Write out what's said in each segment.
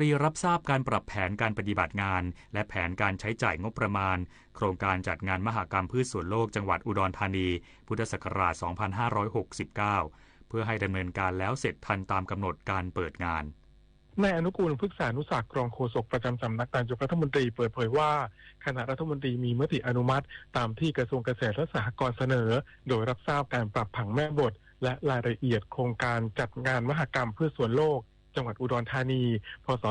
รีรับทราบการปรับแผนการปฏิบัติงานและแผนการใช้จ่ายงบประมาณโครงการจัดงานมหกรรมพืชสวนโลกจังหวัดอุดรธานีพุทธศักราช 2569 เพื่อให้ดำเนินการแล้วเสร็จทันตามกำหนดการเปิดงานนายอนุกูล พฤกษานุศักดิ์รองโฆษกประจำสำนักนายกรัฐมนตรีเปิดเผยว่าคณะรัฐมนตรีมีมติอนุมัติตามที่กระทรวงเกษตรและสหกรณ์เสนอโดยรับทราบการปรับผังแม่บทและรายละเอียดโครงการจัดงานมหกรรมพืชสวนโลกจังหวัดอุดรธานีพ.ศ.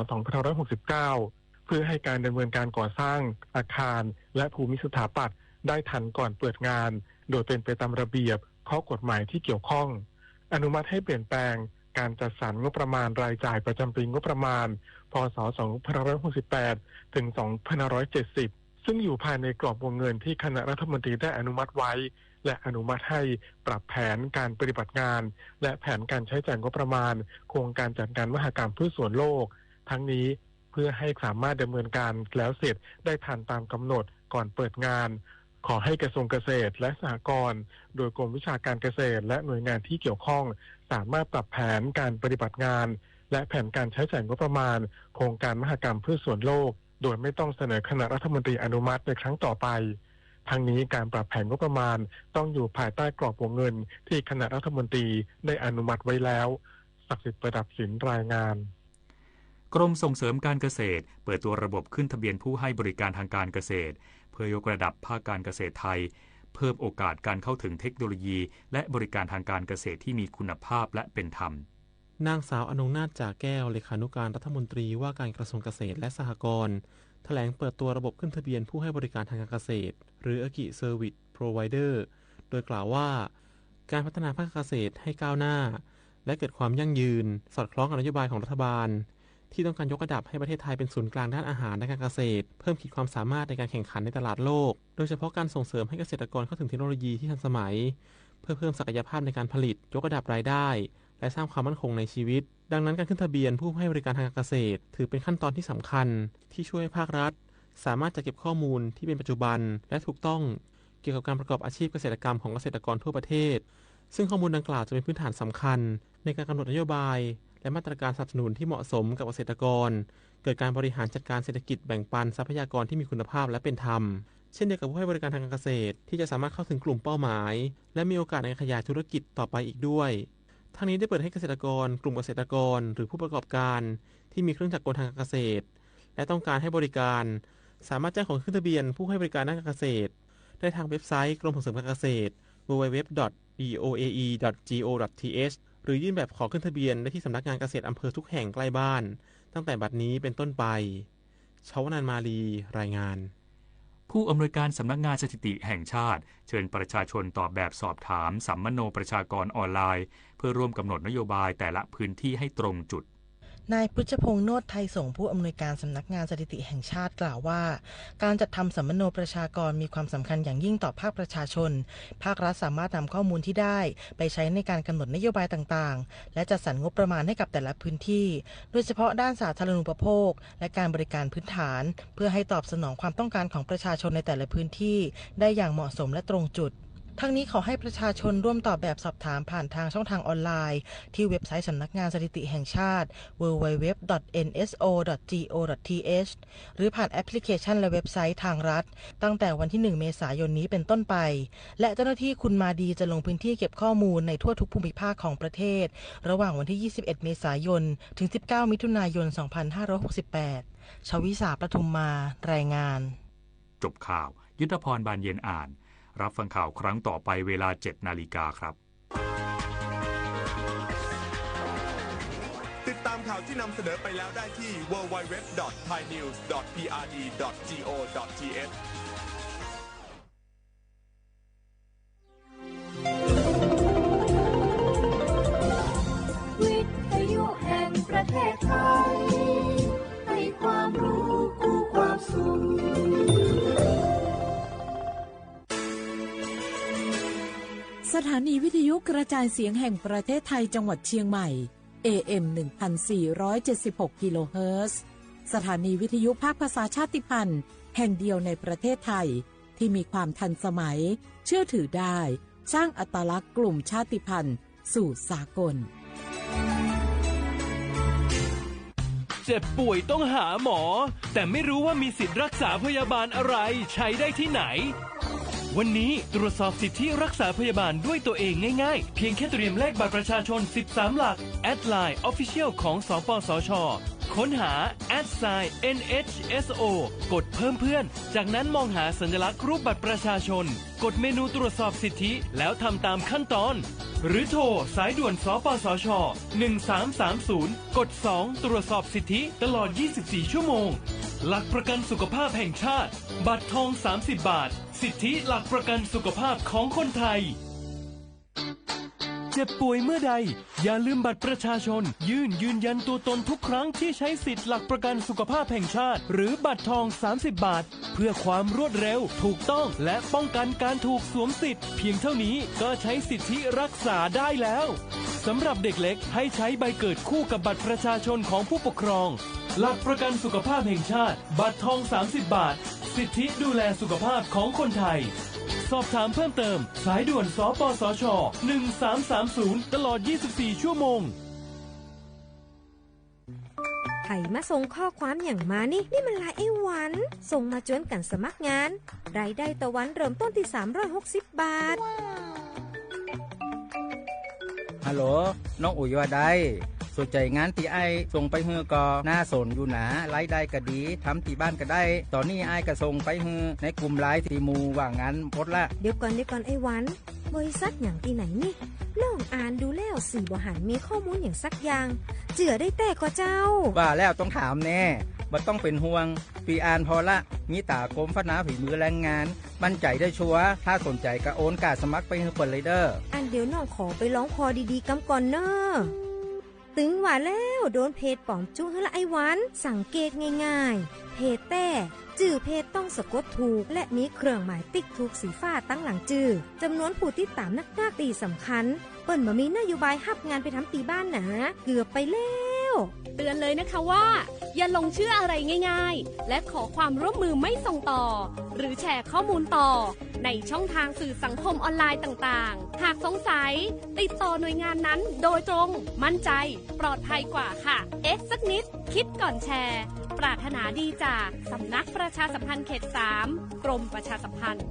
2569 เพื่อให้การดำเนินการก่อสร้างอาคารและภูมิสถาปัตย์ได้ทันก่อนเปิดงานโดยเป็นไปตามระเบียบข้อกฎหมายที่เกี่ยวข้องอนุมัติให้เปลี่ยนแปลงการจัดสรรงบประมาณรายจ่ายประจำปีงบประมาณพ.ศ. 2568 ถึง 2570 ซึ่งอยู่ภายในกรอบวงเงินที่คณะรัฐมนตรีได้อนุมัติไว้และอนุมัติให้ปรับแผนการปฏิบัติงานและแผนการใช้จ่ายงบประมาณโครงการจัดงานมหกรรมพืชสวนโลกทั้งนี้เพื่อให้สามารถดำเนินการแล้วเสร็จได้ทันตามกำหนดก่อนเปิดงานขอให้กระทรวงเกษตรและสหกรณ์โดยกรมวิชาการเกษตรและหน่วยงานที่เกี่ยวข้องสามารถปรับแผนการปฏิบัติงานและแผนการใช้จ่ายงบประมาณโครงการมหกรรมพืชสวนโลกโดยไม่ต้องเสนอคณะรัฐมนตรีอนุมัติในครั้งต่อไปทั้งนี้การปรับแผนงบประมาณต้องอยู่ภายใต้กรอบวงเงินที่คณะรัฐมนตรีได้อนุมัติไว้แล้วศักดิ์สิทธิ์ประดับศิลป์รายงานกรมส่งเสริมการเกษตรเปิดตัวระบบขึ้นทะเบียนผู้ให้บริการทางการเกษตรเพื่อยกระดับภาคการเกษตรไทยเพิ่มโอกาสการเข้าถึงเทคโนโลยีและบริการทางการเกษตรที่มีคุณภาพและเป็นธรรมนางสาวอนงนาถ จ่าแก้วเลขานุการรัฐมนตรีว่าการกระทรวงเกษตรและสหกรณ์แถลงเปิดตัวระบบขึ้นทะเบียนผู้ให้บริการทางการเกษตรหรือ Agri Service Provider โดยกล่าวว่าการพัฒนาภาคเกษตรให้ก้าวหน้าและเกิดความยั่งยืนสอดคล้องกับนโยบายของรัฐบาลที่ต้องการยกระดับให้ประเทศไทยเป็นศูนย์กลางด้านอาหารและการเกษตรเพิ่มขีดความสามารถในการแข่งขันในตลาดโลกโดยเฉพาะการส่งเสริมให้เกษตรกรเข้าถึงเทคโนโลยีที่ทันสมัยเพื่อเพิ่มศักยภาพในการผลิตยกระดับรายได้และสร้างความมั่นคงในชีวิตดังนั้นการขึ้นทะเบียนผู้ให้บริการทางการเกษตรถือเป็นขั้นตอนที่สำคัญที่ช่วยให้ภาครัฐสามารถจัดเก็บข้อมูลที่เป็นปัจจุบันและถูกต้องเกี่ยวกับการประกอบอาชีพเกษตรกรรมของเกษตรกรทั่วประเทศซึ่งข้อมูลดังกล่าวจะเป็นพื้นฐานสำคัญในการกำหนดนโยบายและมาตรการสนับสนุนที่เหมาะสมกับเกษตรกรเกิดการบริหารจัดการเศรษฐกิจแบ่งปันทรัพยากรที่มีคุณภาพและเป็นธรรมเช่นเดียวกับผู้ให้บริการทางการเกษตรที่จะสามารถเข้าถึงกลุ่มเป้าหมายและมีโอกาสในการขยายธุรกิจต่อไปอีกด้วยทั้งนี้ได้เปิดให้เกษตรกรกลุ่มเกษตรกรหรือผู้ประกอบการที่มีเครื่องจักรกลทางการเกษตรและต้องการให้บริการสามารถแจ้งขอขึ้นทะเบียนผู้ให้บริการด้านการเกษตรได้ทางเว็บไซต์กรมส่งเสริมการเกษตร www.doae.go.th หรือยื่นแบบขอขึ้นทะเบียนได้ที่สำนักงานเกษตรอำเภอทุกแห่งใกล้บ้านตั้งแต่บัดนี้เป็นต้นไปชวนันท์ มาลีรายงานผู้อำนวยการสำนักงานสถิติแห่งชาติเชิญประชาชนตอบแบบสอบถามสัมมโนประชากรออนไลน์เพื่อร่วมกำหนดนโยบายแต่ละพื้นที่ให้ตรงจุดนายพุทธพงษ์ โนฏไทยส่งผู้อำนวยการสำนักงานสถิติแห่งชาติกล่าวว่าการจัดทำสัมมโนประชากรมีความสำคัญอย่างยิ่งต่อภาคประชาชนภาครัฐสามารถนำข้อมูลที่ได้ไปใช้ในการกำหนดนโยบายต่างๆและจัดสรรงบประมาณให้กับแต่ละพื้นที่โดยเฉพาะด้านสาธารณูปโภคและการบริการพื้นฐานเพื่อให้ตอบสนองความต้องการของประชาชนในแต่ละพื้นที่ได้อย่างเหมาะสมและตรงจุดทั้งนี้ขอให้ประชาชนร่วมตอบแบบสอบถามผ่านทางช่องทางออนไลน์ที่เว็บไซต์สำนักงานสถิติแห่งชาติ www.nso.go.th หรือผ่านแอปพลิเคชันและเว็บไซต์ทางรัฐตั้งแต่วันที่ 1 เมษายนนี้เป็นต้นไปและเจ้าหน้าที่คุณมาดีจะลงพื้นที่เก็บข้อมูลในทั่วทุกภูมิภาคของประเทศระหว่างวันที่ 21 เมษายนถึง 19 มิถุนายน 2568 ชวิสา ประทุมมารายงานจบข่าวยุทธพร บานเย็นอ่านรับฟังข่าวครั้งต่อไปเวลา 7 นาฬิกาครับติดตามข่าวที่นำเสนอไปแล้วได้ที่ www.thainews.prd.go.th วิทยุแห่งประเทศไทยให้ความรู้คู่ความสุขสถานีวิทยุกระจายเสียงแห่งประเทศไทยจังหวัดเชียงใหม่ AM 1476 กิโลเฮิรตซ์สถานีวิทยุภาคภาษาชาติพันธุ์แห่งเดียวในประเทศไทยที่มีความทันสมัยเชื่อถือได้สร้างอัตลักษณ์กลุ่มชาติพันธุ์สู่สากล เจ็บป่วยต้องหาหมอแต่ไม่รู้ว่ามีสิทธิ์รักษาพยาบาลอะไรใช้ได้ที่ไหนวันนี้ตรวจสอบสิทธิรักษาพยาบาลด้วยตัวเองง่ายๆเพียงแค่เตรียมเลขบัตรประชาชน13หลักแอดไลน์ Official ของสปสช.ค้นหา @NHSO กดเพิ่มเพื่อนจากนั้นมองหาสัญลักษณ์รูปบัตรประชาชนกดเมนูตรวจสอบสิทธิแล้วทำตามขั้นตอนหรือโทรสายด่วนสปสช1330กด2ตรวจสอบสิทธิตลอด24ชั่วโมงหลักประกันสุขภาพแห่งชาติบัตรทอง30 บาทสิทธิหลักประกันสุขภาพของคนไทยเจ็บป่วยเมื่อใดอย่าลืมบัตรประชาชนยืนยันตัวตนทุกครั้งที่ใช้สิทธิหลักประกันสุขภาพแห่งชาติหรือบัตรทอง30 บาทเพื่อความรวดเร็วถูกต้องและป้องกันการถูกสวมสิทธิ์เพียงเท่านี้ก็ใช้สิทธิรักษาได้แล้วสำหรับเด็กเล็กให้ใช้ใบเกิดคู่กับบัตรประชาชนของผู้ปกครองหลักประกันสุขภาพแห่งชาติบัตรทอง30 บาทสิทธิดูแลสุขภาพของคนไทยสอบถามเพิ่มเติมสายด่วนสปสช1330ตลอด24ชั่วโมงไผ่มาส่งข้อความอย่างมานี่มันลายไอ้หวันส่งมาจวนกันสมัครงานรายได้ต่อวันเริ่มต้นที่360 บาทฮัลโหลน้องอุ๋ยว่าได้สนใจงานที่ไอ้ส่งไปฮือก็น่าสนอยู่นะรายได้ก็ดีทำที่บ้านก็ได้ตอนนี้ไอ้ก็ส่งไปฮือในกลุ่มไลน์ที่หมู่ว่างานพดละเดี๋ยวก่อนไอ้หวันบริษัทอย่างที่ไหนนี่ลองอ่านดูแล้วสิบ่หันมีข้อมูลอย่างสักอย่างเจือได้แต่ก็เจ้าว่าแล้วต้องถามแน่บ่ต้องเป็นห่วงปีอ่านพอละมีตากรมพัฒนาฝีมือแรงงานมั่นใจได้ชัวร์ถ้าสนใจก็โอนกาสมัครไปฮือเปิดเลยเด้ออันเดี๋ยวน้องขอไปร้องคอดีๆกำก่อนเน้อตึงว่าแล้วโดนเพจปลอมจุ้งให้ละไอ้หวันสังเกตง่ายๆเพจแต่จื่อเพจต้องสะกดถูกและมีเครื่องหมายติ๊กถูกสีฟ้าตั้งหลังจื่อจำนวนผู้ติดตามนักตีสำคัญเปิ้นบ่มีนโยบายฮับงานไปทำตีบ้านนะเกือบไปแล้วเตือนเลยนะคะว่าอย่าลงเชื่ออะไรง่ายๆและขอความร่วมมือไม่ส่งต่อหรือแชร์ข้อมูลต่อในช่องทางสื่อสังคมออนไลน์ต่างๆหากสงสัยติดต่อหน่วยงานนั้นโดยตรงมั่นใจปลอดภัยกว่าค่ะสักนิดคิดก่อนแชร์ปรารถนาดีจากสำนักประชาสัมพันธ์เขต 3 กรมประชาสัมพันธ์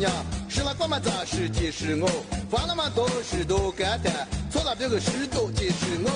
娘，吃了光嘛咋是即是我，犯了嘛多事都干的，错了这个事都即是我。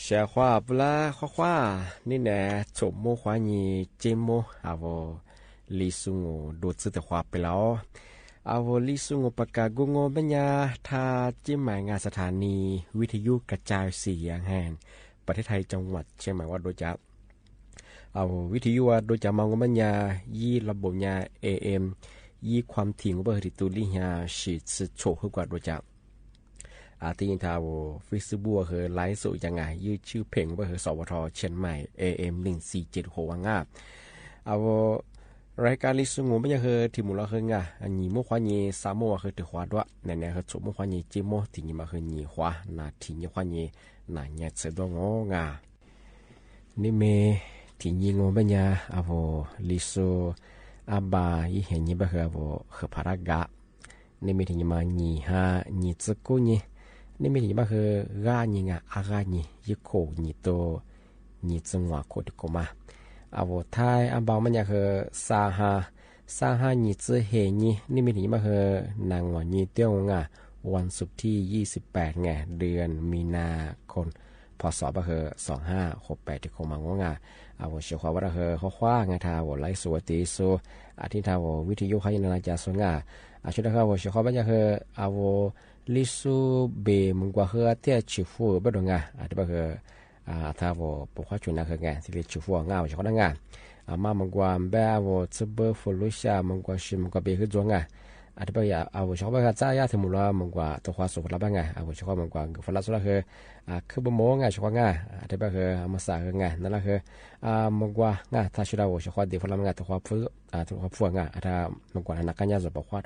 เสียว่าปลาข้านี่แน่จบโมควานีเจโมอาวลิซุงโดดซึตควาไปแล้วอาวลิซุงปากากุงโบัญญาทาจิหมายงานสถานีวิทยุกระจายเสียงแห่งประเทศไทยจังหวัดเชียงใหม่ว่าโดยจะเอาวิทยุว่าโดยจะมังบัญญายี่ระบบยา AM ยี่ความถี่ของเบอร์ติตุลิฮาสิสโชคือกว่าโดยจะที่ยินทาวฟิสบัวคือไลฟ์สดยังไงยืดชื่อเพลงว่าคือสวทเชียงใหม่ AM 1476วังงาเอารายการลิสงูไม่ใช่คือที่มูลค่าอันนี้มุขวานีสามโมคือถือขวาด้วยเนี่ยคือจุมุขวานีจิโมที่นี่มาคือนี่ขวานาที่นี่ขวานีนาเนี่ยเสดงงานี่เมที่นี่งบัญญาเอาลิสูอาบายี่เห็นนี่บ้าคือพารากะนี่เมที่นี่มานี่ฮะนี่จุกุนี่นี่เมที่นี่บ้าคือกานี่งาอากานี่ยี่โคนี่โตนี่จังหวะโคดิโกมาอาไทยอาบามันอยากคือซาฮานี่จื้อเฮนี่นี่มีถึงมาคือนางวันนี่เตี้ยงอ่ะวันศุกร์ที่28ไงเดือนมีนาคมพศบ่คือ2568ที่คงมางงอ่ะเอาเชื่อว่าคือข้อคว้าไงทาวไลฟ์สวติโซอาทิตย์ทาววิทยุให้นาจาสงอ่ะชุดนะครับว่าเชื่อว่ามันอยากคือเอาลิซูเบมึงกว่าคือเตี้ยชิฟูบ่ดงอ่ะอาทิตย์บ่คือถ้าว่าปกติจุนักงานที่เรียกชัวร์งานเฉพาะงานมามันกว่าแบบว่าจะเบอร์ฟลุชามันกว่าชิมมันกว่าเบอร์จวงอ่ะอาจจะไปเอาเฉพาะการจ่ายยาถึงมูลมันกว่าตัวความสุขรับบ้างไงเอาเฉพาะมันกว่าฟลัสละคือบ่โมงเฉพาะงานอาจจะไปมาสายงานนั่นแหละมันกว่างานถ้าชุดเราเฉพาะเดี๋ยวฟลัสงานตัวความฟื้นงานถ้ามันกว่านักการยาจะบอกว่า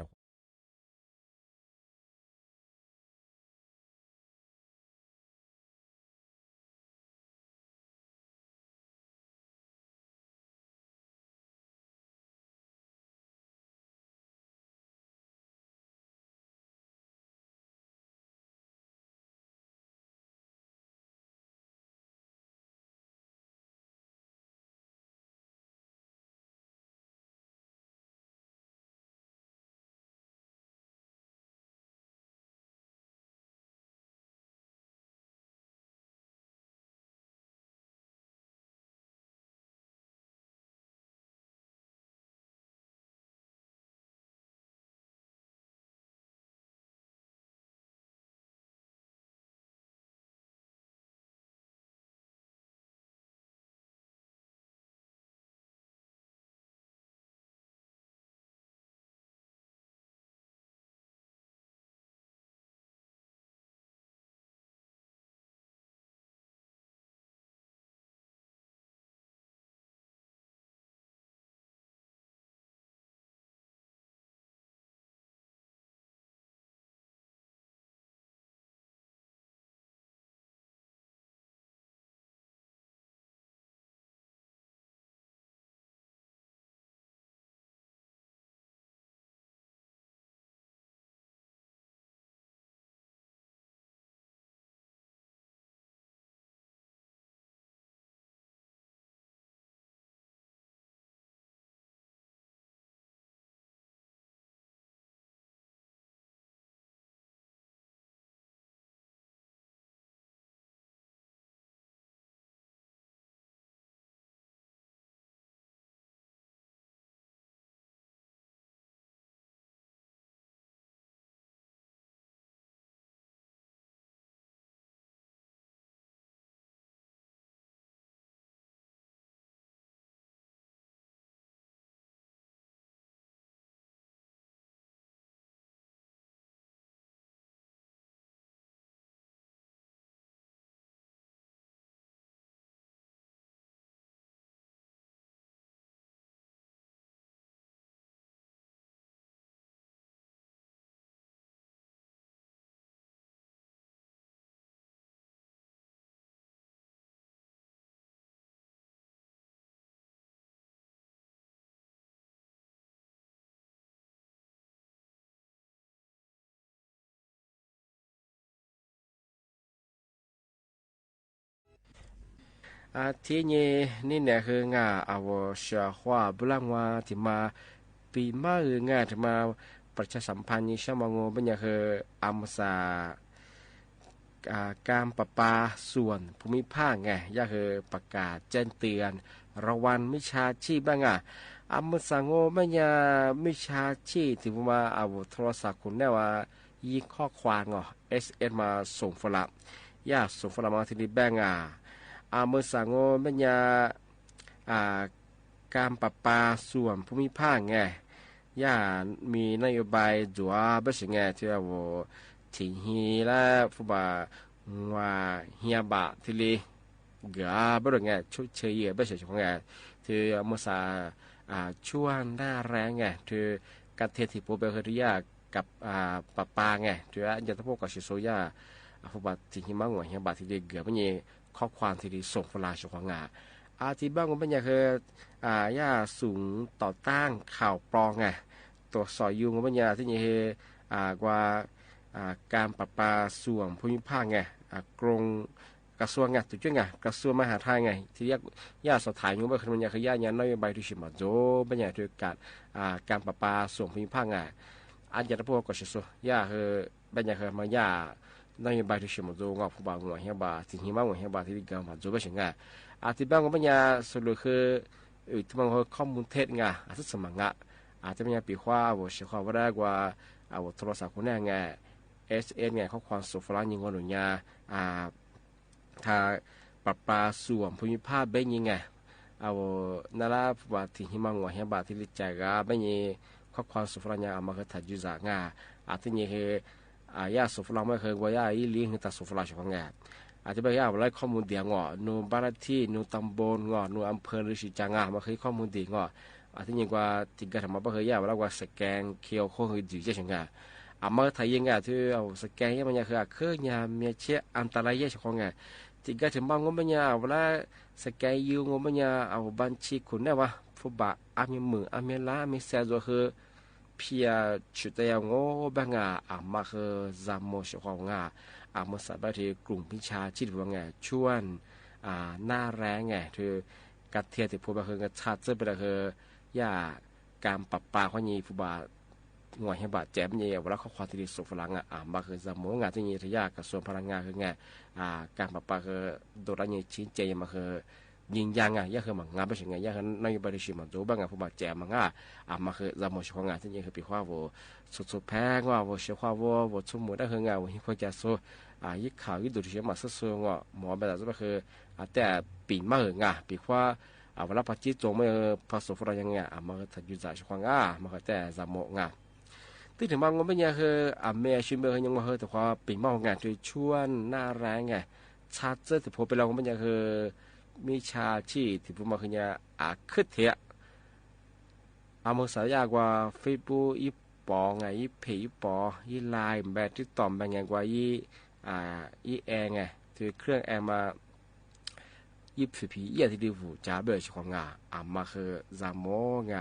ที่นี่เนี่ยคืองาเอาเชื่อว่าบุรังว่าที่มาปีมาหรืองาที่มาประชาสัมพันธ์นี่ใช่ไหมงงเป็นอย่างคืออัมซา การประปาส่วนภูมิภาคไงย่าคือประกาศแจ้งเตือนระวันมิชาชีพบ้างมุสังโงไม่ยามิชาชีพที่ว่าเอาโทรศัพท์คุณได้ว่ายิงข้อความSMS มาส่งฝรั่งย่าส่งฝรั่งมาที่นี่แบงมุสังโงไม่ยาการประปาส่วนภูมิภาคไงย่ามีนโยบายจัวไม่ใช่ไงที่ว่าทิ้งฮีและผู้บ่าวว่าเฮียบะที่ลีเกือบไม่รู้ไงชุดเชยไม่ใช่ของไงที่มุสาช่วงหน้าแรงไงคือการเทติโปเบเฮริยากับปะปาไงที่ว่าจะต้องพวกกับชิโซยาผู้บ่าวทิ้งฮีมั่งว่าเฮียบะที่ลีเกือบไม่มีข้อความที่ลีส่งฝรั่งของงาที่บ้างก็เป็นอย่างคือย่าสูงต่อต้านข่าวปลอมไงตัวสอยยุงก็เป็นอย่างที่นี่คือกว่าการประปาส่วนภูมิภาคไงกรงกระทรวงไงถูกจ้ะไงกระทรวงมหาดไทยไงที่เรียกย่าสถานยุงเป็นคนอย่างคือย่าเนี่ยนโยบายที่ชิมาโจเป็นอย่างที่การประปาส่วนภูมิภาคไงอันจะต้องพูดกับชิโซย่าคือเป็นอย่างคือมาย่านโยบายที่ชิมาโจงอผู้บ่าวหัวเฮียบาสิ่งที่มาหัวเฮียบาที่กำมาโจเป็นอย่างไงที่บ้างก็เป็นอย่างสรุปคือที่บางคนข้อมูลเท็จไงสุดสมังจะเป็นอย่างปีว่าว่าเชื่อว่าได้กว่าโทรศัพท์คนนี้ไงSS ไงข้อความส่งฝรั่งยิงคนหนุนยาถ้าปรับปลาส่วนภูมิภาคเป็นยังไงนั่นแหละว่าที่หิมะหัวเฮียบาที่ลิจกาเป็นยังข้อความส่งฝรั่งยามาคือถัดยุจาก่าที่นี่คือยาส่งฝรั่งไม่เคยว่ายาอีเลี้ยงตัดส่งฝรั่งของไงจะไปยาอะไรข้อมูลเดียงนูบ้านที่นูตำบลนูอำเภอหรือสิจังมาคือข้อมูลเดียงที่นี่ว่าที่การทำมาเคยยาแล้วว่าสแกนเคียวข้อคือดีใช่ไหมมาไทยยังไงที่สแกนยังมันยังคือเนี่ยมีเชื่ออันตรายเยอะของไงที่ก็ถึงบางงมันยังเวลาสแกนยูงมันยังบัญชีคุณเนี่ยว่าผู้บ่าวมีมือมีล้ามีเสียตัวคือเพียชุดเดียวงบางมาคือจำโมชของมาสบายที่กลุ่มพิชาชีพว่าไงชวนหน้าแรงไงคือการเทียบที่ผู้บ่าวคือชาติเจ้าไปเลยคือยาการปรับปลาข้อนี้ผู้บ่าวงอยให้บาดเจ็บเนี่ยเวลาเขาความที่ดีสุฝรั่งมาคือสมองที่นี่ที่ยากกระทรวงพลังงานคือไงการปรับปาคือโดนอะไรชิ้นเจมาคือยิงยังยากคือมันงานไปถึงไงยากคือนายบริษัทมันรู้บ้างผู้บาดเจ็บมันมาคือสมองของงานที่นี่คือปีว่าวัวสุดแพงว่าวัวเชื่อว่าวัวชั่วโมงได้คืองานวัวที่เขาจะสู้ยิ่งข่าวยิ่งดูที่มาสู้หมอแบบนั้นก็คือแต่ปีมากปีว่าเวลาพัฒน์จงไม่ผสมฝรั่งยังไงมาคือถัดยุติช่วงมาคือแต่สมองที่ถึงบางคนเป็นยังคือเมียชิมเบอร์ยังมาเฮแต่ว่าปีมองงานที่ชวนหน้าแรงไงชาเจอที่พบไปแล้วเป็นยังคือมีชาชีที่ผมมาคือเนี่ยขึ้นเถอะมือสายยากว่าเฟซบุ๊กอีปอไงอีเพย์อีปออีไลน์แบบที่ต่อมแบบไงกว่าอีแอร์ไงที่เครื่องแอร์มายิบผีที่ดีฟูจ้าเบอร์ชของมาคือจามโมง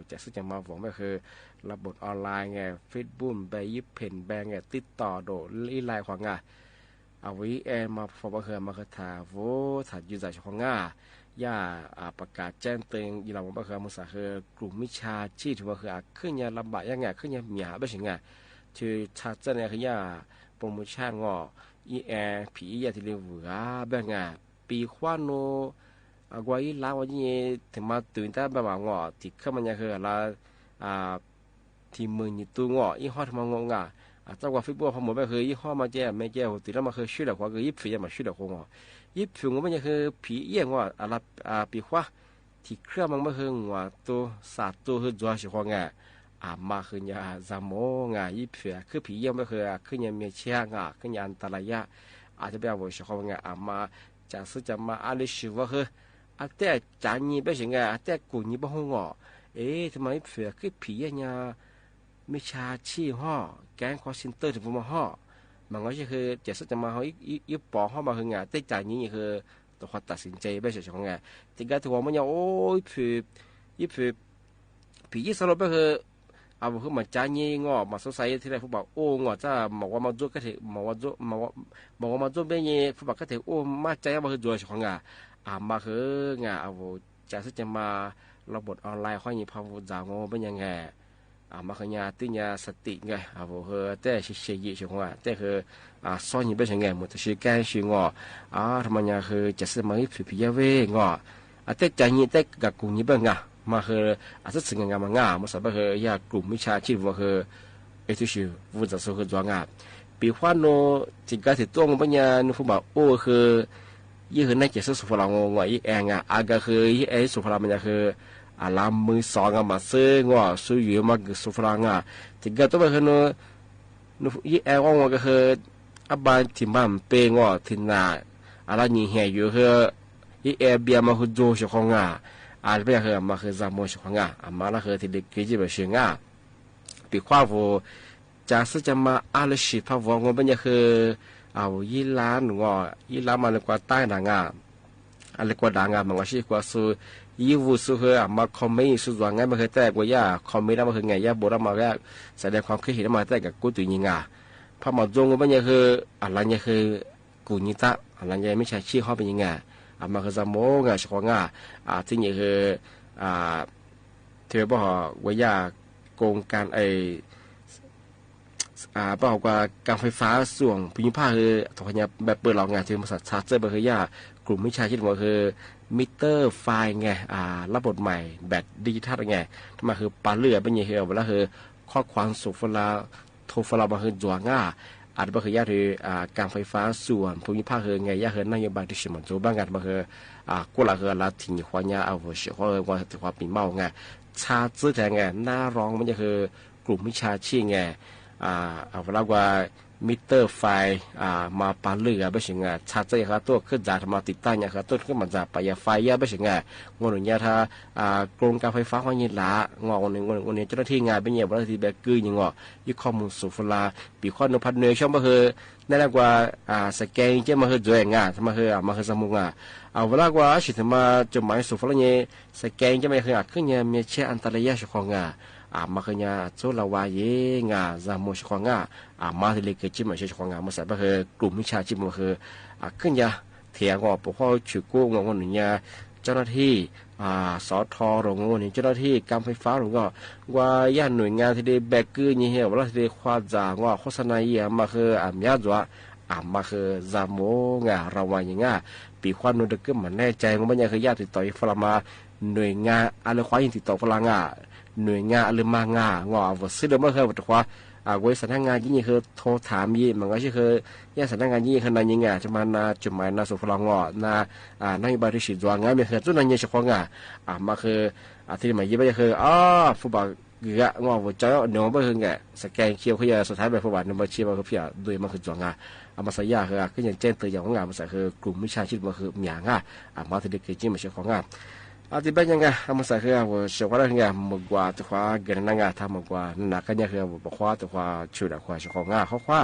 จะซึ่งจะมาบอกไม่คือระบบออนไลน์ไงเฟซบุ๊กไปยิบเพนแบงไงติดต่อโดลีไลน์ของวิแอมาฟอร์คือมาคือถ่ายโวถ่ายยูใจของย่าประกาศแจ้งเตือนยีเราบอกคือมุสาคือกลุ่มมิชาชีพถือว่าคือขึ้นยาลำบากยังไงขึ้นยาหยาไม่ใช่ไงคือชาเจเนี่ยคือย่าโปรโมชั่นอีแอผียาที่เรียกว่าแบบไงปีขวานโนกว่าอีลาวนี่ถึงมาตื่นแต่แบบว่าที่เข้ามันยังคือละที่มือนี่ตัวอีห้อทำงงแต่ว่าฟิบบัวพอหมดไปคืออีห้อมาแจ้ไม่แจ้ตีแล้วมาคือชื่อเด็กว่าคือยิบฝีมาชื่อเด็กงยิบฝีมันยังคือผีเอี้ยงอะไรปีขวาที่เครื่องมันไม่คือตัวศาสตร์ตัวคือจัวสิของมาคือยาจามโมยิบฝีคือผีเอี้ยงไม่คือคือยังมีเชี่ยคือยังอันตรายอาจจะเป็นว่าสิของมาจะซื้อจะมาอะไรสิว่าคือแต่จานนี้เป็นยังไงแต่กูนี้บ้างทำไมเผื่อคือผีเนี่ยไม่ชาชีแก๊งคอร์เซ็นเตอร์ถึงพมามันก็คือจะซื้อจะมาอีปอมาคือไงแต่จานนี้คือตัวเขาตัดสินใจไม่ใช่ของไงที่การถือว่ามันโอ้ยผีสรุปก็คือคือมันจานนี้มาสงสัยที่แรกผู้บอกโอ้จะบอกว่ามาจุก็ถือบอกว่ามาจุเป็นยังผู้บอกก็ถือโอ้มาใจมาคือจัวของมาคือจะซื้อจะมาระบบออนไลน์ข้อนี้พอจะงงเป็นยังไง มาขยาติญาสติไงเฮแต่สิเชยิชงว่าแต่คือซอยนี่เป็นไงหมดสิแกสิงอทำไมเนี่ยคือจะสมัยพิยาเวงแต่ใจนี่แต่กับกูนี่เป็นไงมาคือสักสิ่งงามมาสับคือยากลุ่มวิชาชีพว่าคือที่ชื่อวุฒิสกุลจวงปีขวานโนจิกาติตัวงปัญญานุฟุบะโอ้คือยี่คือในเจสสุภลางงยี่แองอากาคือยี่สุภลามันจะคือลามมือสองมาเสื้องสู้อยู่มาสุภลางจิกาตัวคือนุยี่แองว่าก็คืออบานที่มันเป็นที่น่าอะไรนี่เหี่ยอยู่คือยี่แอเบียมาคือโจชของอะไรเป็นคือมาคือจามชของมาแล้วคือที่เด็กกิจแบบเชิงปีขวานจากซึ่งจะมาอาลชิพะวงมันจะคือเอายี่ล้านยี่ล้านมาเลยกว่าใต้ด่างอะไรกว่าด่างมันก็ชิกว่าสู้ยี่วุสู้คือมาคอมเมนต์สู้ว่าไงมันคือแต่กว่าย่าคอมเมนต์มันคือไงย่าโบราณมาแรกแสดงความคิดเห็นมาแต่กับกูตัวยิงพอมาจงมันจะคืออะไรเนี่ยคือกูนิตะอะไรเนี่ยไม่ใช่ชื่อเขาเป็นยังไงมาคือจำโม่ไงชของที่นี่คือเธอบอกว่าย่าโกงการบอกว่าการไฟฟ้าส่วนภูมิภาคคือทางเนี่ยแบบเปิดหลอกงานที่บริษัทชาร์เจอร์บริษัทกลุ่มวิชาชีพว่าคือมิเตอร์ไฟไงระบบใหม่แบตดิจิทัลไงทำไมคือปลาเลือเป็นยังไงเวลาคือข้อความสุฟลาโทฟลามาคือจัวง่าอาจจะคือยาคือการไฟฟ้าส่วนภูมิภาคคือไงยาคือนโยบายที่สมบูรณ์บ้างกันมาคือกุหลาบคือลาทิ้งหัวเนี่ยเอาหัวเสียหัวถือว่าปีเมาไงชาร์เจอร์ไงหน้าร้องมันจะคือกลุ่มวิชาชีพไงเอาเวลาว่ามิเตอร์ไฟมาปาเลือไม่ใช่ไงชัดเจนครับตัวขึ้นจากมาติดตั้งเนี่ยครับต้นขึ้นมาจากปลายไฟยาไม่ใช่ไงงอนเนี่ยถ้ากรมการไฟฟ้าของยินละงอนเนี่ยเจ้าหน้าที่งานเป็นเนี่ยบริษัทแบบกือยังยึดข้อมูลสุฟลาปีข้อนุพันเนยช่องมาคือนั่นแหละว่าสแกนจะมาคือจ่วยงานมาคือสมุงเอาเวลาว่าสิทธิ์มาจดหมายสุฟลาเนี่ยสแกนจะไม่คือขึ้นเนี่ยมีเชื่ออันตรายเฉพาะงานมาคือเนี่ยโซลาวาเยงาจามชของมาที่เล็กจิมาเชื่อของมาใส่ก็คือกลุ่มวิชาจิมาคือขึ้นยาเถียงปกข้อฉุกกู้งงเนี่ยเจ้าหน้าที่สทโรงงานเจ้าหน้าที่การไฟฟ้าหรือว่าย่านหน่วยงานที่ได้แบกกือนี่เหรอว่าที่ได้ควาจางว่าโฆษณาเยี่ยมาคือมีจัวมาคือจามงาระวังอย่างปีความนุ่นตะกึมมันแน่ใจมันยังคือญาติต่อยฟลามาหน่วยงานอะไรควายินติดต่อฟลางหน่วยงานหรือมางว่าซื้อเดิมเมื่อเคยบอกว่าเวสถานงานยี่คือโทรถามยี่มันก็คือแยกสถานงานยี่ขนาดยังไงจะมานาจุดหมายนาสุฟลองนายบริษัทจวงงานมีคือจุดนั้นยี่เฉพาะมาคือที่หมายยี่ไปคือฟุตบอลเกะว่าจะเนื้อไม่คือไงสแกนเคียวคือสุดท้ายแบบฟุตบอลนึกว่าเชียร์มันคือเพียโดยมันคือจวงมาสยาคือก็ยังแจ้งเตือนอย่างงานมาใส่คือกลุ่มวิชาชีพมันคือหมีมาที่เด็กเกี่ยมมาเชื่อของที่เป็นยังไงมาใส่คือว่าเชื่อว่าอะไรมากกว่าตัวเกินนั่งทำมากกว่านักกันยังคือบอกว่าตัวช่วยดักว่าเชื่อของเขา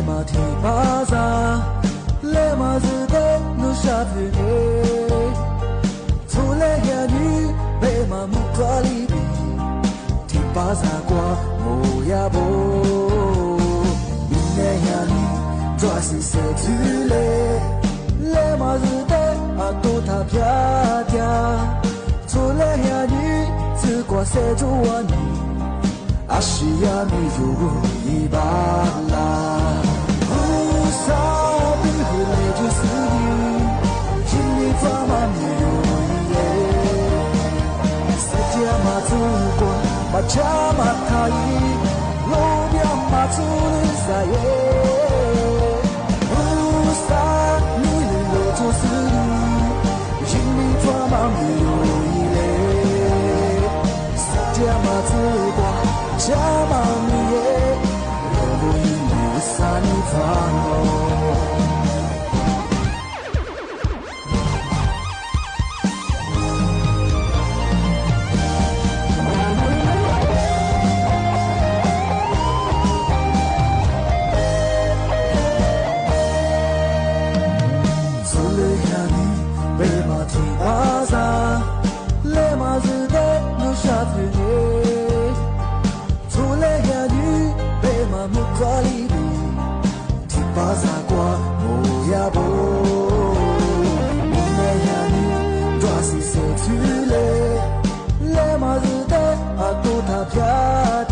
马蹄巴扎，勒马子的路下皮内，出来下雨，被马木瓜里比，蹄巴扎瓜木呀波，明年下雨抓是谁去嘞？勒马子的阿多他飘掉，出来下雨，只挂谁做我你？阿西亚米如一巴拉，乌萨比和雷就死你，心里发满米有一嘞，世界马祖国马家马塔伊，路边马祖的沙耶，乌萨米路就死你，心里发满米有一嘞，世界马祖国。加玛米耶，罗布伊鲁萨尼法诺。苏雷亚尼贝马提巴扎，雷马子的路下皮内。木瓜里比，蹄巴扎瓜木呀波，明年下雨抓是谁去嘞？勒马子的阿多他飘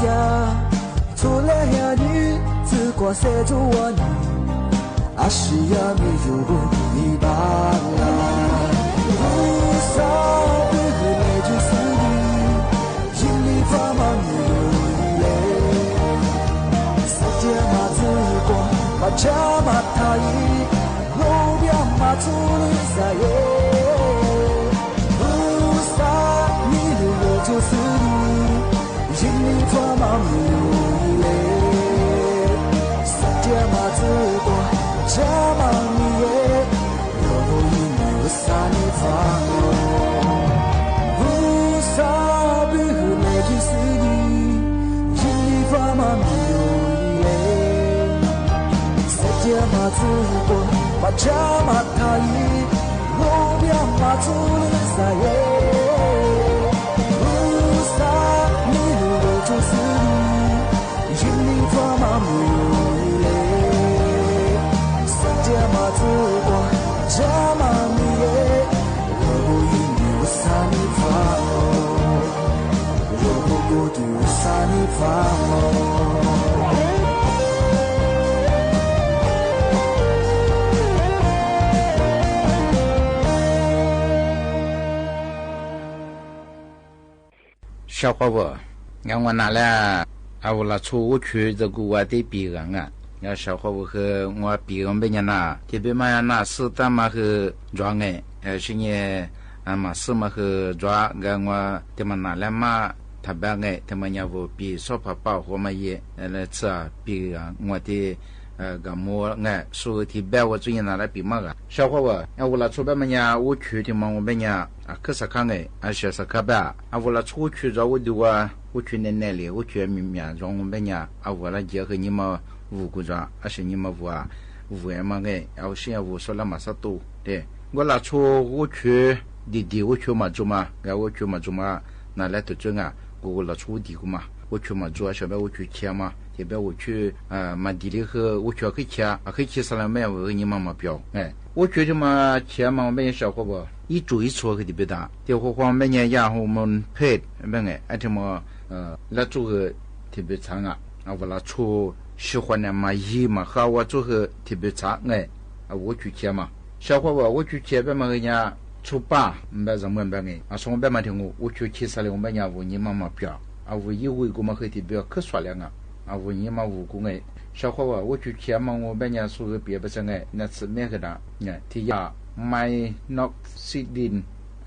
掉，出来下雨只挂谁做我你？阿西亚米如一巴拉，乌萨比和雷就死你，心里发满米。马家马塔伊，路边马祖的沙耶，乌萨米路我就是你，心里装满米一嘞，世界马祖国加满米耶，有一米沙尼发罗，乌萨比和那就是你，心里装满米。马祖国马家马塔伊，路边马祖的沙耶，乌萨米路我就是你，心里装满米嘞，世界马祖国加满米耶，罗布伊鲁萨尼法罗，罗布古杜萨尼法罗。小伙伴，俺我拿了，我拿出我去这个我的别人啊，要小伙伴和我别人别人呐，特别嘛要拿适当嘛和抓哎，是呢，嘛是嘛和抓，俺我他们拿了嘛，他别哎，他们要不比说怕保护嘛也，来吃啊，别人我的。个么哎，说提别我最近拿来比嘛个，小伙伴，我拿出别么呀，我去的嘛，我别呀，可是看哎，学是看别，我拿出去找我的话，我去那里，我去明面让我别呀，我来结合你们五个着，是你们五人嘛哎，我现在我说了嘛啥多，对，我拿出我去弟我去嘛做嘛，我去嘛做嘛，拿来都做啊，我拿出弟个嘛，我去嘛做，小别我去切嘛。这边我去马地里和我去可以去上来买我和你妈妈标哎，我觉得嘛钱嘛我们小伙伴一做一错特别大，这伙伴每年然后我们配没哎这么来做个特别长啊，我来出喜欢的嘛一嘛和我做个特别长哎，我去钱嘛小伙伴我去钱边嘛人家出八没什么办哎，从边嘛听我去去上来我们家我你妈妈标我以为我们和特别可说了啊。我你嘛无辜哎，小伙伴，我去前嘛，我别人说个别不是哎，那是咩个的？ที่ยาไม่นอกซิดิน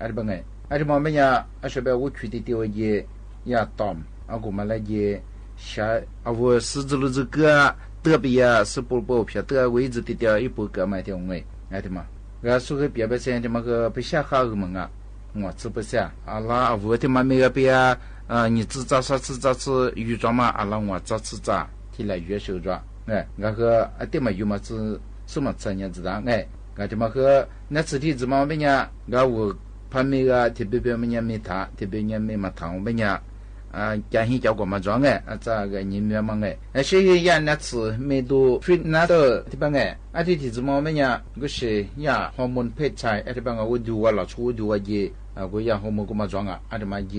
อะไรบ้างไอ้ที่มา别人是别我去的地方也当，我们来也下我狮子路这个特别是不偏的位置的掉一步个买条哎的嘛，说个别不是的嘛个不下好个嘛我知不是啊啦，我的嘛没个别你制造啥制造是预装嘛？阿拉我这制造提来月收着，哎，那个啊，对嘛有嘛子什么产业子的哎，那就嘛个那此地子嘛么呀，那我旁边个特别别么呀没他，特别呀没嘛汤么呀。啊，家乡叫过嘛装哎，啊，这个人民嘛哎，所以呀，那次没都非那的地方哎，啊，这地子嘛么呀，个是呀，ฮอร์โมนเพศชาย地方我ดูว่าเราชูดูว่าเยกู呀ฮอร์โมนกูมา装啊，这嘛เย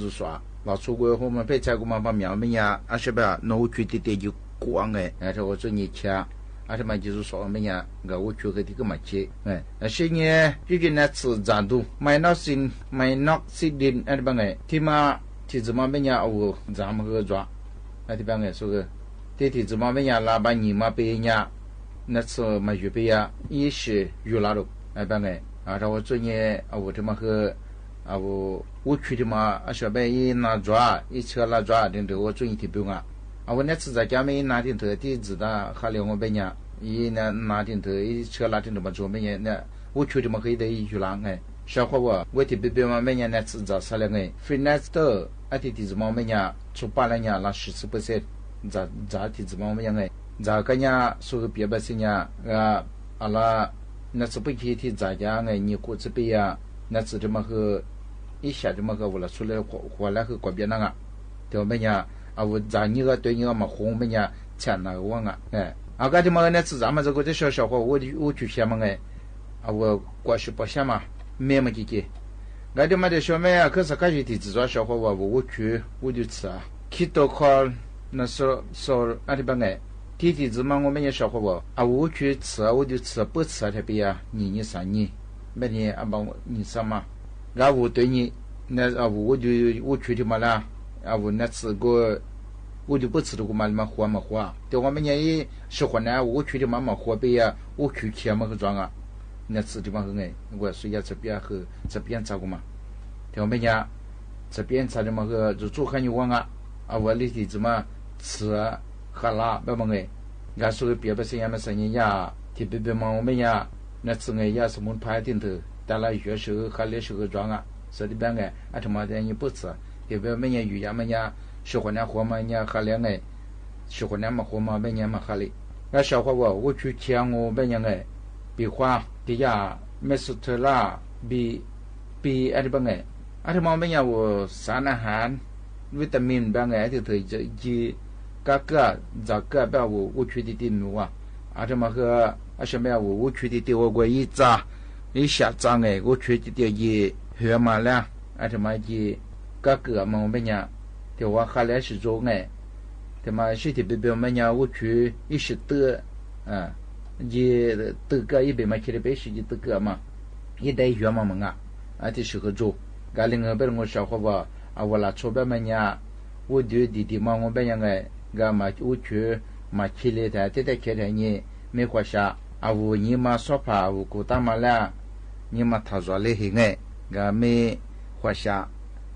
รู้สว่าเราชูกูฮอร์โมนเพศชายกูมาพะเมียว么呀，啊是吧？那我去的就光哎，这我做你吃。这嘛就是说么呀，我去个这个嘛去，哎，是呢，最近那次战斗，买那新丁，这帮哎，他妈。ที่จะมาเป็นยาเอาจามก็จ้าไอ้ที่เป็นไงสุกที่จะมาเป็นยาลาบานีมาเป็นยานั่นสิมาอยู่เป็นยาอีสิอยู่ลาดูไอ้เป็นไงเราตัวนี้เอาที่มาคือเอาวุ้ยที่มาอาศัยเป็นอีน่าจ้าอีเชื่อลาจ้าถึงเดี๋ยวตัวนี้ที่เป็นอ่ะเอานั่นสิจะแก้ไม่น่าถึงเถอะที่จะได้ข้าเลี้ยงเป็นยาอีน่าถึงเถอะอีเชื่อลาถึงเดี๋ยวมาจ้าเป็นยาเนี่ยวุ้ยที่มาคือได้อยู่ลาไง小伙我我这边嘛每年呢制造出来个 finance 的啊这地子嘛每年出8年拿14%咋地子嘛每年个咋个呢说个别不是呢啊阿拉那是不去的咋家个你过这边呀那是这么个一下这么个我了出来回来和国别那个对每年啊我咋你个对你个嘛红每年钱那个往啊哎啊个这么那是咱们这个这小伙我去想嘛哎啊我过去不想嘛没么几件，我他妈的小妹啊，可是开始提制作小伙我去我就吃啊，去到考那说那地方哎，提子嘛我们也小伙啊，我去吃我就吃不吃特别啊，2、3年，每年啊帮我你什么，然后对你那啊我去的嘛啦，啊我那次个我就不吃的个嘛活，对我们也喜欢呢，我去的嘛活呗呀，我去吃嘛个装啊。那次地方很哎，我所以这边和这边照顾嘛，听我们讲，这边查的嘛个就做很有往啊，我里头怎么吃喝啦，不么哎，俺说别不是俺们生意呀，特别嘛我们呀，那次哎也是门牌顶头，带了学手喝了手个装啊，所以边哎，他妈的你不吃，特别么呀鱼呀么呀，喜欢那活嘛呀喝了哎，喜欢那么活嘛么呀嘛喝哩，俺小伙我去抢我么呀哎，比花。ที่ยาเมสุเทล่าบีอะไรบางไงอาจจะมองไม่ยาวสารอาหารวิตามินบางไงที่เธอจะยีกากะจากกะแบบว่าช่วยที่ดีมั้วอาจจะมาคืออาจจะไม่ว่าช่วยที่ดีว่าอีจ้าอีชาจ้าไงว่าช่วยที่ดียีเหือมาแล้วอาจจะมายีกากะมองไม่ยาที่ว่าข้าแล้วสิโจไงแต่มาสิ่งที่เป็นไม่ยาว่าช่วยอีสิเตอ也这个一边嘛去的北西这个嘛，一代远嘛嘛啊，这时候做，家里我别我小伙吧，啊我拉出边嘛呀，我就弟弟嘛我边样个，个嘛我去嘛去了的，这去的呢没花下，啊我你嘛说怕我过大嘛了，你嘛他说嘞嘿个，个没花下，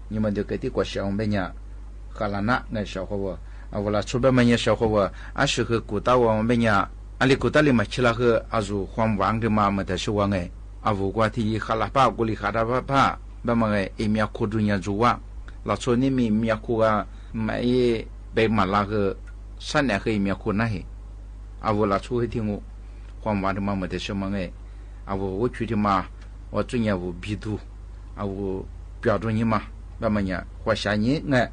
你们就给的过小我边呀，好了那那小伙吧，啊我拉出边嘛呀小伙吧，啊时候过大我边呀。阿里古达里嘛起来个阿祖黄王的嘛么的是王哎，阿五瓜提哈拉巴古里哈拉巴，那么哎，伊米亚库杜尼主王，老说你米亚库啊，买被马拉个3年个伊米亚库那嘿，阿五老出去听我黄王的嘛么的是么哎，阿五我去的嘛，我专业我比度，阿五标准你嘛，那么呀，花下年哎。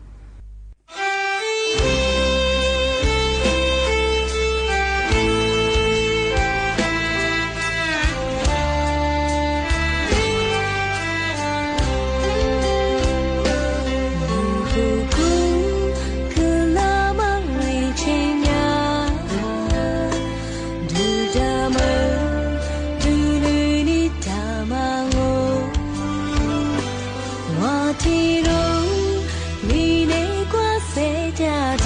我提笼，你那瓜谁家？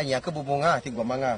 Anya ke bubunga tinggal manga.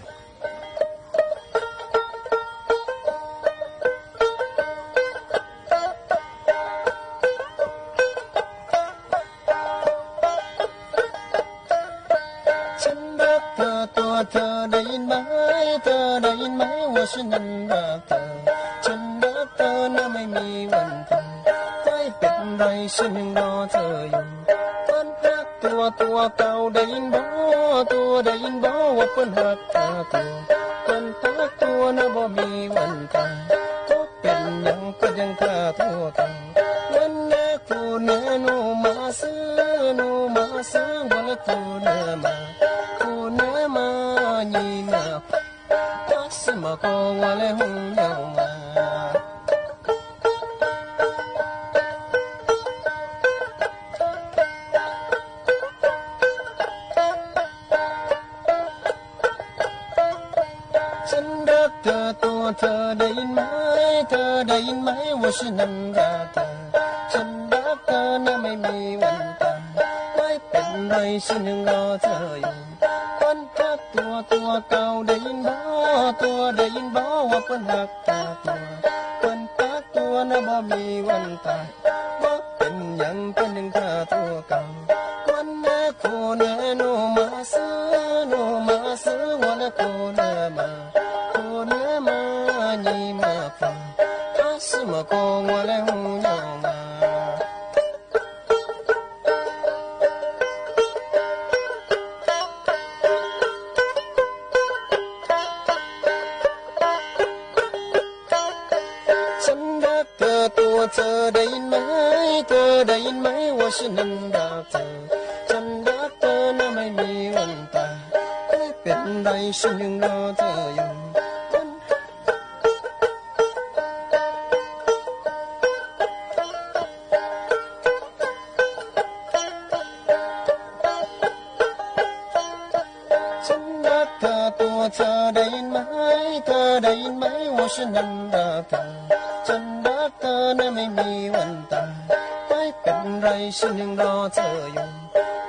ฉันยังรอเธออยู่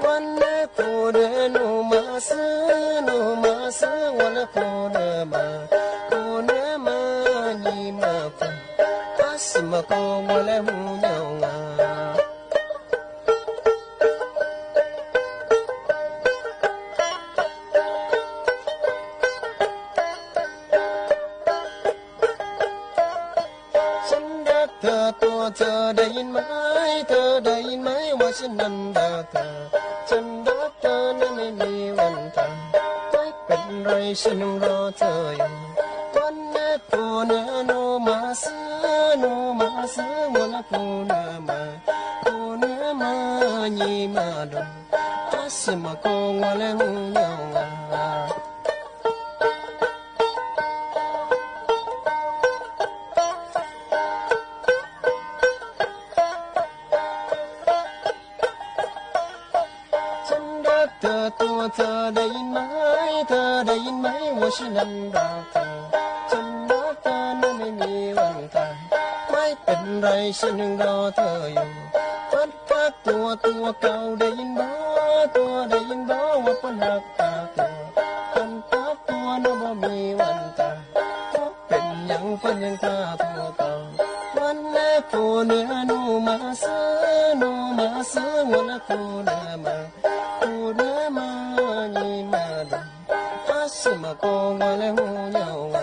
วันแรกผู้เดินมาซื้อ no masa wala konama ni mafa asma ko wala hunyawaเธอได้ยินไหมเธอได้ยินไหมว่าฉันนั้นรักเธอฉันรักเธอนั้นไม่มีวันตายไม่เป็นไรฉันยังรอเธออยู่วันนี้กูนะโนมาซื้อวันนี้กูนะมายีมาดงอาสมาโกงวันแล้วยาวเธอได้ยินไหมว่าฉันนั้นรักเธอฉันรักเธอนั้นไม่มีวันตายไม่เป็นไรฉันยังรอเธออยู่พัดพักตัวเก่าได้ยินบ่ว่าปัญหาตาตัวพันพักตัวน่ะบ่มีวันตายเป็นยังฝันยังตาตัวเก่าวันแรกกูเนื้อนูมาซื้อวันละกูเนื้อมายีมาดงอาสมาโกงวันแล้วยาว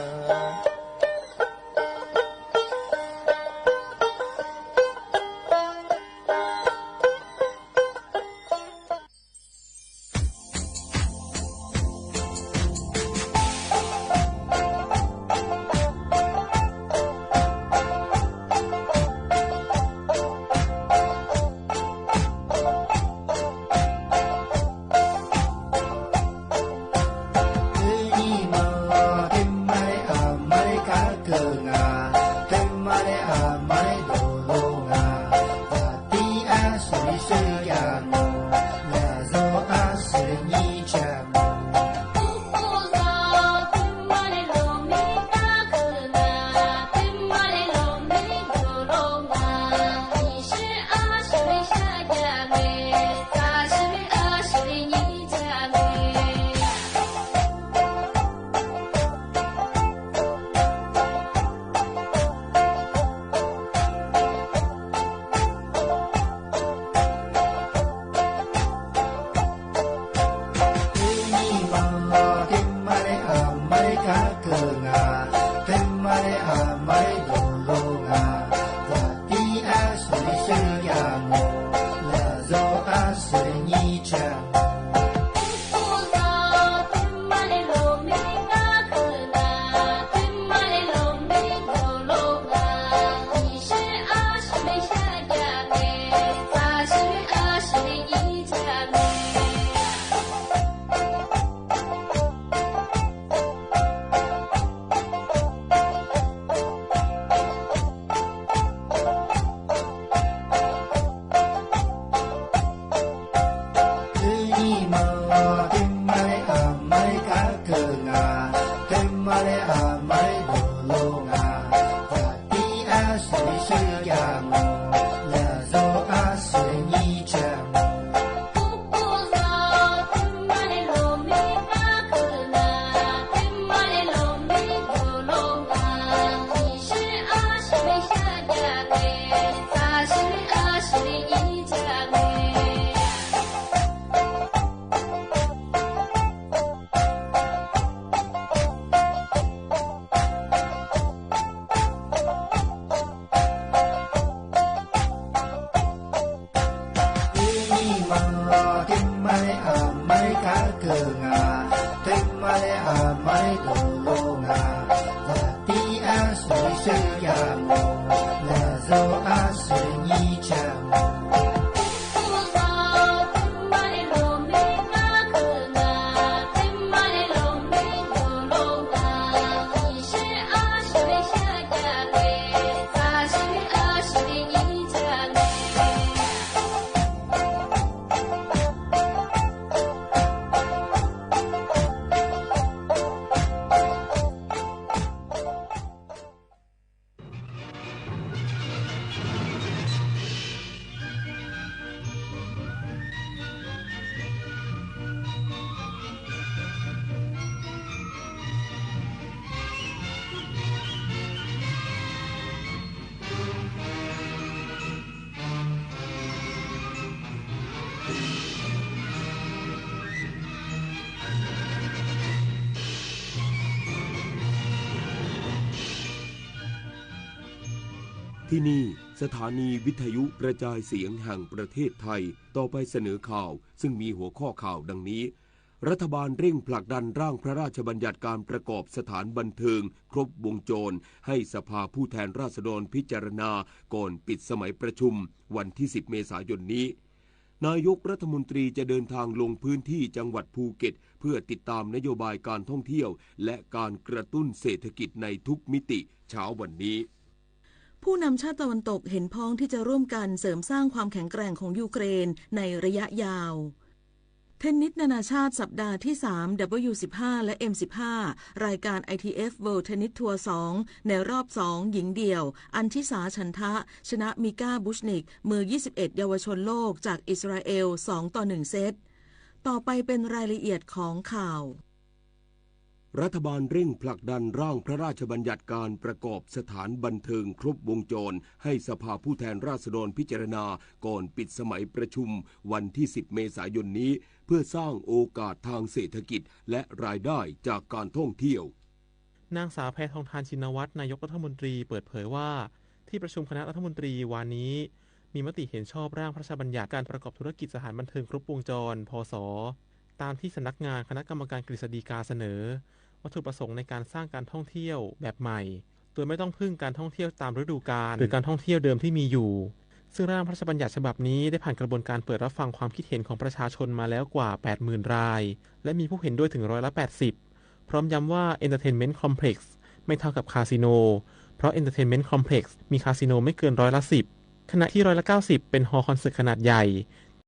ที่นี่สถานีวิทยุกระจายเสียงแห่งประเทศไทยต่อไปเสนอข่าวซึ่งมีหัวข้อข่าวดังนี้รัฐบาลเร่งผลักดันร่างพระราชบัญญัติการประกอบสถานบันเทิงครบวงจรให้สภาผู้แทนราษฎรพิจารณาก่อนปิดสมัยประชุมวันที่10 เมษายนนี้นายกรัฐมนตรีจะเดินทางลงพื้นที่จังหวัดภูเก็ตเพื่อติดตามนโยบายการท่องเที่ยวและการกระตุ้นเศรษฐกิจในทุกมิติเช้าวันนี้ผู้นำชาติตะวันตกเห็นพ้องที่จะร่วมกันเสริมสร้างความแข็งแกร่งของยูเครนในระยะยาวเทนนิสนานาชาติสัปดาห์ที่ 3 W15 และ M15 รายการ ITF World Tennis Tour 2 ในรอบ 2 หญิงเดี่ยวอันทิสาฉันทะชนะมิก้าบุชนิกมือ 21 เยาวชนโลกจากอิสราเอล 2-1 เซตต่อไปเป็นรายละเอียดของข่าวรัฐบาลเร่งผลักดันร่างพระราชบัญญัติการประกอบสถานบันเทิงครบวงจรให้สภาผู้แทนราษฎรพิจารณาก่อนปิดสมัยประชุมวันที่10 เมษายนนี้เพื่อสร้างโอกาสทางเศรษฐกิจและรายได้จากการท่องเที่ยวนางสาวแพทองธารชินวัตรนายกรัฐมนตรีเปิดเผยว่าที่ประชุมคณะรัฐมนตรีวันนี้มีมติเห็นชอบร่างพระราชบัญญัติการประกอบธุรกิจสถานบันเทิงครบวงจรพศตามที่สำนักงานคณะกรรมการกฤษฎีกาเสนอวัตถุประสงค์ในการสร้างการท่องเที่ยวแบบใหม่โดยไม่ต้องพึ่งการท่องเที่ยวตามฤดูกาลหรือการท่องเที่ยวเดิมที่มีอยู่ซึ่งร่างพระราชบัญญัติฉบับนี้ได้ผ่านกระบวนการเปิดรับฟังความคิดเห็นของประชาชนมาแล้วกว่า 80,000 รายและมีผู้เห็นด้วยถึง80%พร้อมย้ำว่า Entertainment Complex ไม่เท่ากับคาสิโนเพราะ Entertainment Complex มีคาสิโนไม่เกิน10%ขณะที่90%เป็นฮอลล์คอนเสิร์ตขนาดใหญ่